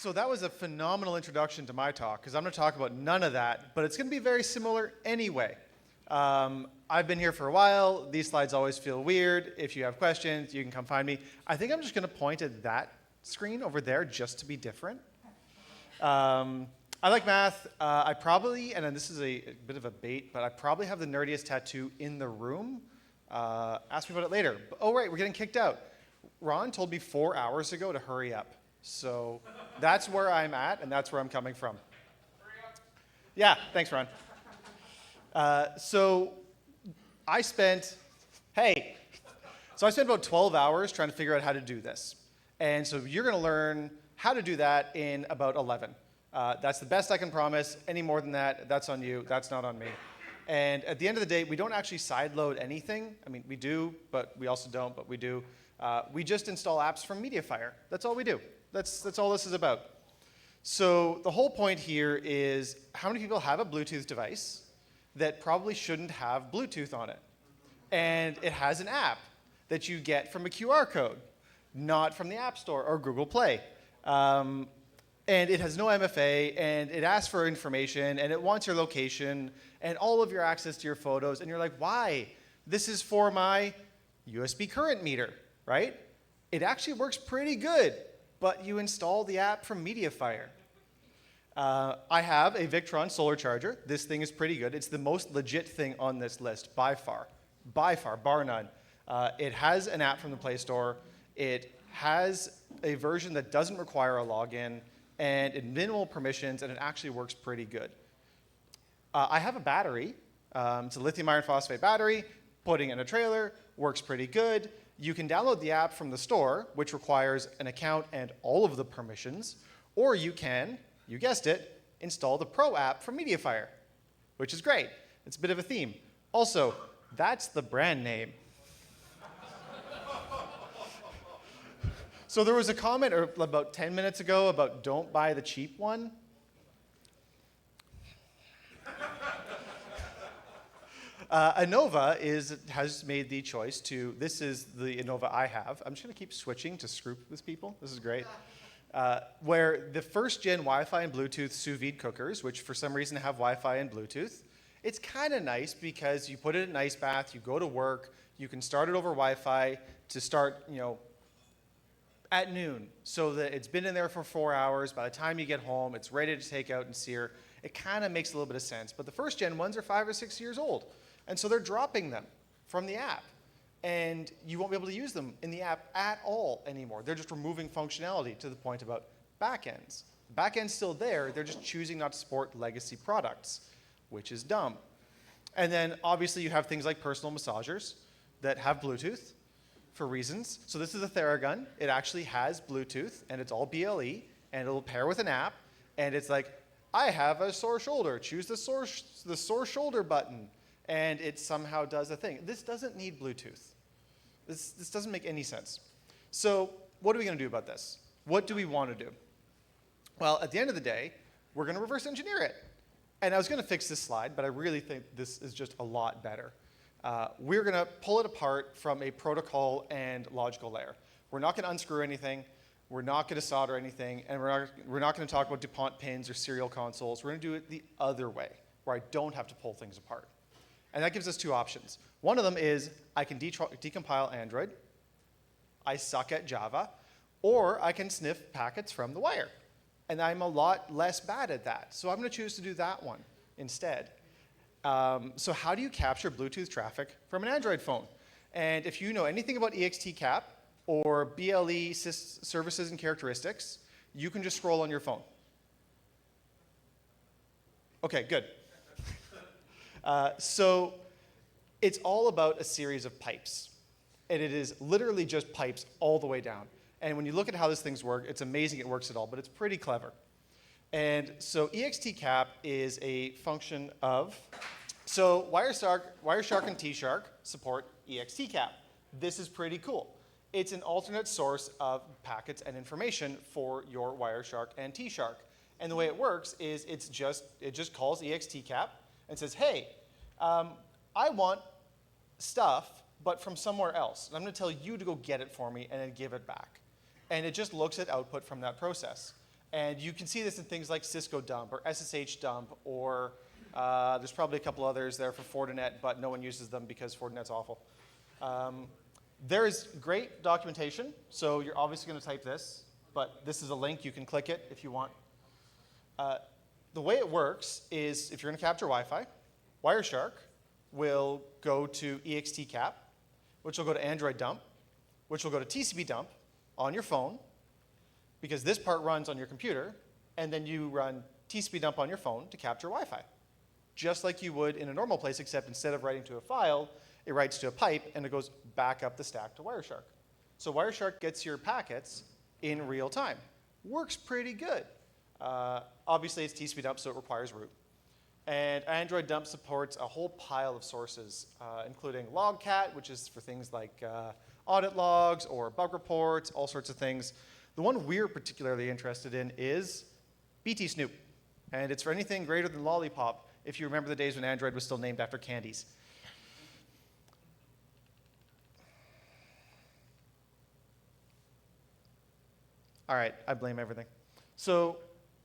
So that was a phenomenal introduction to my talk, because I'm going to talk about none of that, but it's going to be very similar anyway. I've been here for a while. These slides always feel weird. If you have questions, you can come find me. I think I'm just going to point at that screen over there just to be different. I like math. I probably, and this is a bit of a bait, but I probably have the nerdiest tattoo in the room. Ask me about it later. Oh, right, we're getting kicked out. Ron told me 4 hours ago to hurry up. So that's where I'm at, and that's where I'm coming from. Hurry up. Yeah, thanks, Ron. So I spent about 12 hours trying to figure out how to do this. And so you're going to learn how to do that in about 11. That's the best I can promise. Any more than that, that's on you. That's not on me. And at the end of the day, we don't actually sideload anything. I mean, we do, but we also don't, but we do. We just install apps from Mediafire. That's all we do. That's all this is about. So the whole point here is how many people have a Bluetooth device that probably shouldn't have Bluetooth on it? And it has an app that you get from a QR code, not from the App Store or Google Play. And it has no MFA, and it asks for information, and it wants your location, and all of your access to your photos, and you're like, why? This is for my USB current meter, right? It actually works pretty good, but you install the app from Mediafire. I have a Victron solar charger. This thing is pretty good. It's the most legit thing on this list, by far, bar none. It has an app from the Play Store. It has a version that doesn't require a login, and it minimal permissions, and it actually works pretty good. I have a battery. It's a lithium iron phosphate battery. Putting in a trailer works pretty good. You can download the app from the store, which requires an account and all of the permissions, or you can, you guessed it, install the Pro app from Mediafire, which is great. It's a bit of a theme. Also, that's the brand name. So there was a comment about 10 minutes ago about don't buy the cheap one. Innova has made the choice to, this is the Innova I have. I'm just going to keep switching to screw with people. This is great. Where the first gen Wi-Fi and Bluetooth sous vide cookers, which for some reason have Wi-Fi and Bluetooth, it's kind of nice because you put it in an ice bath, you go to work, you can start it over Wi-Fi to start, at noon, so that it's been in there for 4 hours. By the time you get home, it's ready to take out and sear. It kind of makes a little bit of sense. But the first gen ones are 5 or 6 years old. And so they're dropping them from the app. And you won't be able to use them in the app at all anymore. They're just removing functionality to the point about backends. The backend's still there. They're just choosing not to support legacy products, which is dumb. And then obviously you have things like personal massagers that have Bluetooth for reasons. So this is a Theragun. It actually has Bluetooth, and it's all BLE, and it'll pair with an app. And it's like, I have a sore shoulder. Choose the sore shoulder button. And it somehow does a thing. This doesn't need Bluetooth. This doesn't make any sense. So what are we going to do about this? What do we want to do? Well, at the end of the day, we're going to reverse engineer it. And I was going to fix this slide, but I really think this is just a lot better. We're going to pull it apart from a protocol and logical layer. We're not going to unscrew anything. We're not going to solder anything. And we're not going to talk about DuPont pins or serial consoles. We're going to do it the other way, where I don't have to pull things apart. And that gives us two options. One of them is I can decompile Android. I suck at Java. Or I can sniff packets from the wire. And I'm a lot less bad at that. So I'm going to choose to do that one instead. So how do you capture Bluetooth traffic from an Android phone? And if you know anything about EXTCAP or BLE services and characteristics, you can just scroll on your phone. OK, good. So it's all about a series of pipes. And it is literally just pipes all the way down. And when you look at how these things work, it's amazing it works at all, but it's pretty clever. And so EXTCAP is a function of, so Wireshark and Tshark support EXTCAP. This is pretty cool. It's an alternate source of packets and information for your Wireshark and Tshark. And the way it works is it just calls EXTCAP and says, hey, I want stuff, but from somewhere else. And I'm going to tell you to go get it for me and then give it back. And it just looks at output from that process. And you can see this in things like Cisco dump or SSH dump, or there's probably a couple others there for Fortinet, but no one uses them because Fortinet's awful. There is great documentation, so you're obviously going to type this, but this is a link. You can click it if you want. The way it works is if you're going to capture Wi-Fi, Wireshark will go to extcap, which will go to Android dump, which will go to TCP dump on your phone, because this part runs on your computer, and then you run TCP dump on your phone to capture Wi-Fi, just like you would in a normal place, except instead of writing to a file, it writes to a pipe, and it goes back up the stack to Wireshark. So Wireshark gets your packets in real time. Works pretty good. Obviously, it's TCP dump, so it requires root. And Android dump supports a whole pile of sources, including Logcat, which is for things like audit logs or bug reports, all sorts of things. The one we're particularly interested in is BT Snoop. And it's for anything greater than Lollipop, if you remember the days when Android was still named after candies. All right, I blame everything. So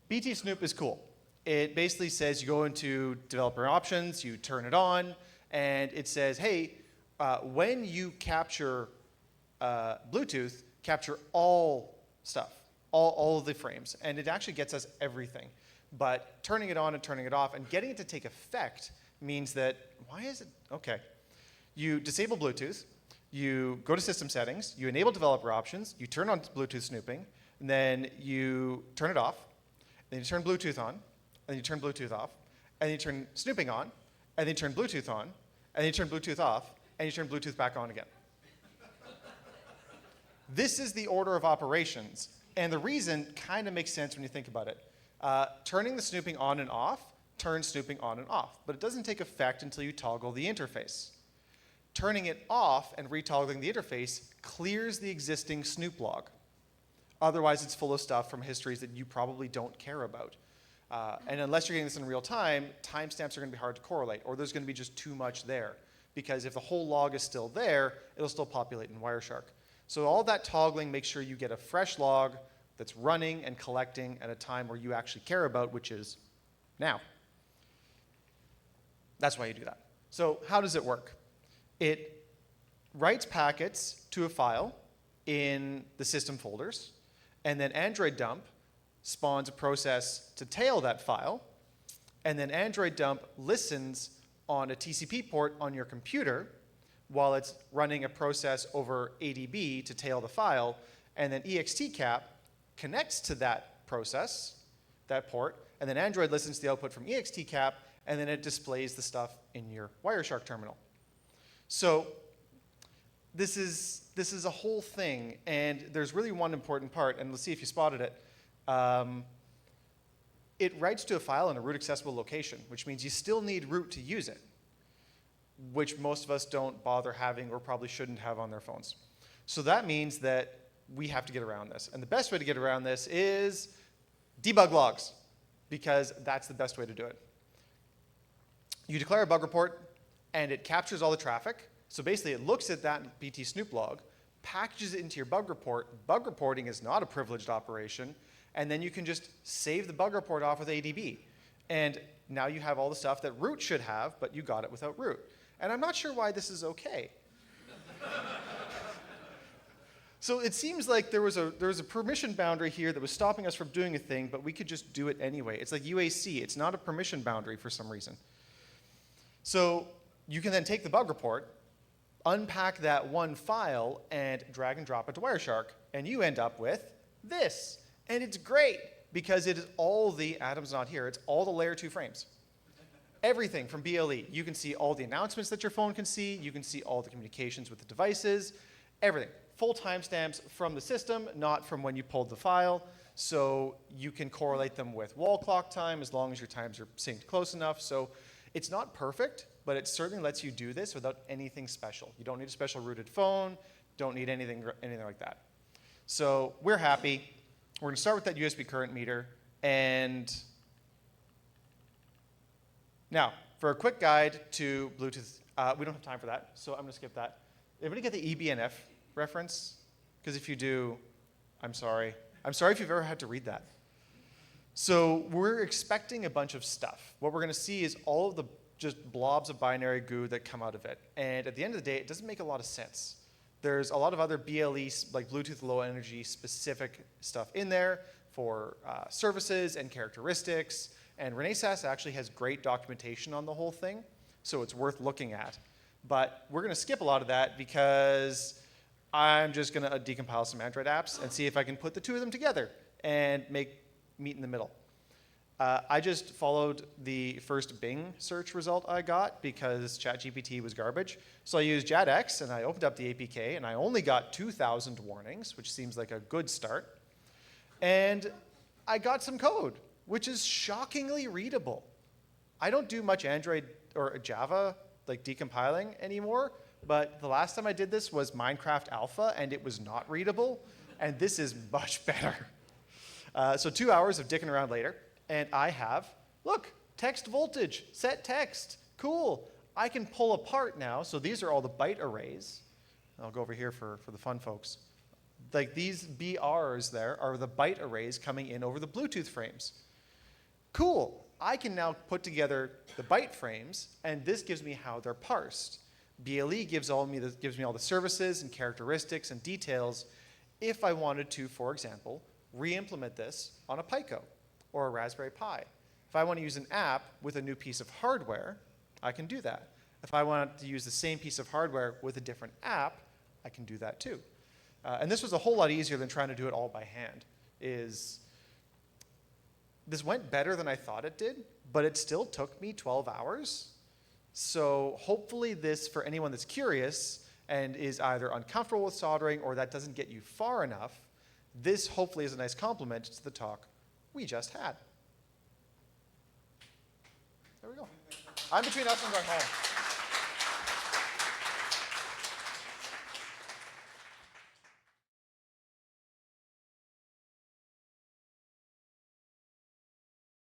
BT Snoop is cool. It basically says you go into developer options, you turn it on, and it says, hey, when you capture Bluetooth, capture all stuff, all of the frames. And it actually gets us everything. But turning it on and turning it off and getting it to take effect means that, why is it? OK. You disable Bluetooth. You go to system settings. You enable developer options. You turn on Bluetooth snooping. And then you turn it off. Then you turn Bluetooth on. And you turn Bluetooth off. And you turn snooping on. And then you turn Bluetooth on. And then you turn Bluetooth off. And you turn Bluetooth back on again. This is the order of operations. And the reason kind of makes sense when you think about it. Turning the snooping on and off turns snooping on and off. But it doesn't take effect until you toggle the interface. Turning it off and retoggling the interface clears the existing snoop log. Otherwise, it's full of stuff from histories that you probably don't care about. And unless you're getting this in real time, timestamps are going to be hard to correlate, or there's going to be just too much there. Because if the whole log is still there, it'll still populate in Wireshark. So all that toggling makes sure you get a fresh log that's running and collecting at a time where you actually care about, which is now. That's why you do that. So how does it work? It writes packets to a file in the system folders, and then Android dump spawns a process to tail that file, and then Android dump listens on a TCP port on your computer while it's running a process over ADB to tail the file, and then extcap connects to that process, that port, and then Android listens to the output from extcap, and then it displays the stuff in your Wireshark terminal. So this is a whole thing, and there's really one important part, and let's see if you spotted it. It writes to a file in a root accessible location, which means you still need root to use it, which most of us don't bother having or probably shouldn't have on their phones. So that means that we have to get around this. And the best way to get around this is debug logs, because that's the best way to do it. You declare a bug report, and it captures all the traffic. So basically, it looks at that BT Snoop log, packages it into your bug report. Bug reporting is not a privileged operation. And then you can just save the bug report off with ADB. And now you have all the stuff that root should have, but you got it without root. And I'm not sure why this is OK. So it seems like there was a permission boundary here that was stopping us from doing a thing, but we could just do it anyway. It's like UAC. It's not a permission boundary for some reason. So you can then take the bug report, unpack that one file, and drag and drop it to Wireshark. And you end up with this. And it's great, because it is all the, Adam's not here, it's all the layer 2 frames. Everything from BLE. You can see all the announcements that your phone can see. You can see all the communications with the devices. Everything. Full timestamps from the system, not from when you pulled the file. So you can correlate them with wall clock time as long as your times are synced close enough. So it's not perfect, but it certainly lets you do this without anything special. You don't need a special rooted phone. Don't need anything like that. So we're happy. We're going to start with that USB current meter. And now, for a quick guide to Bluetooth, we don't have time for that, so I'm going to skip that. Everybody get the eBNF reference? Because if you do, I'm sorry. I'm sorry if you've ever had to read that. So we're expecting a bunch of stuff. What we're going to see is all of the just blobs of binary goo that come out of it. And at the end of the day, it doesn't make a lot of sense. There's a lot of other BLE, like Bluetooth Low Energy specific stuff in there for services and characteristics. And Renesas actually has great documentation on the whole thing, so it's worth looking at. But we're going to skip a lot of that because I'm just going to decompile some Android apps and see if I can put the two of them together and meet in the middle. I just followed the first Bing search result I got because ChatGPT was garbage. So I used JADX and I opened up the APK and I only got 2,000 warnings, which seems like a good start. And I got some code, which is shockingly readable. I don't do much Android or Java like decompiling anymore, but the last time I did this was Minecraft Alpha and it was not readable, and this is much better. So 2 hours of dicking around later, and I have, look, text voltage, set text, cool. I can pull apart now, so these are all the byte arrays. I'll go over here for the fun folks. Like these BRs there are the byte arrays coming in over the Bluetooth frames. Cool, I can now put together the byte frames, and this gives me how they're parsed. BLE gives me all the services and characteristics and details if I wanted to, for example, re-implement this on a Pico or a Raspberry Pi. If I want to use an app with a new piece of hardware, I can do that. If I want to use the same piece of hardware with a different app, I can do that too. And this was a whole lot easier than trying to do it all by hand. This went better than I thought it did, but it still took me 12 hours. So hopefully this, for anyone that's curious and is either uncomfortable with soldering or that doesn't get you far enough, this hopefully is a nice complement to the talk we just had. There we go. I'm between us and going home.